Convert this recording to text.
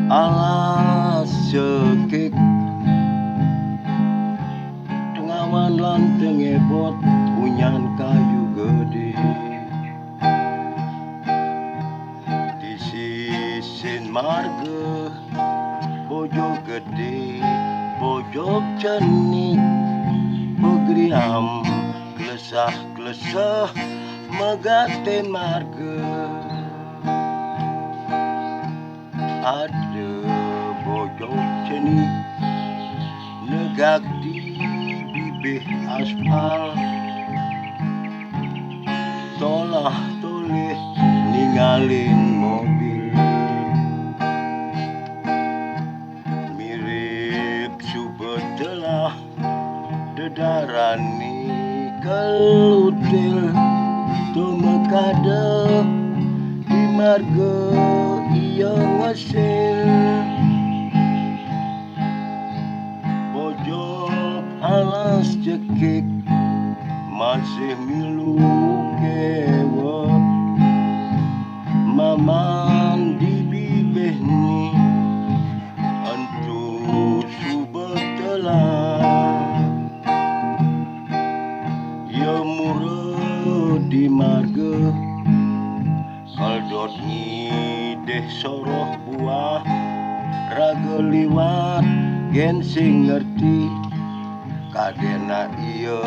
alas cekik tengawan lan tengebot punyan kayu gede di sisin marga bojo gede bojok cenik pegriam klesah megaten marga ada bojok cenik negak di bibih aspal tolah toleh ninggalin mobil mirip subetelah dedarani kelutil tumekade di marga iya ngesil bojok alas cekik masih milu kewet maman di bibihni entu subetelah ya murah di marga kaldot ngideh soroh buah raga liwat gen sing ngerti kadena iya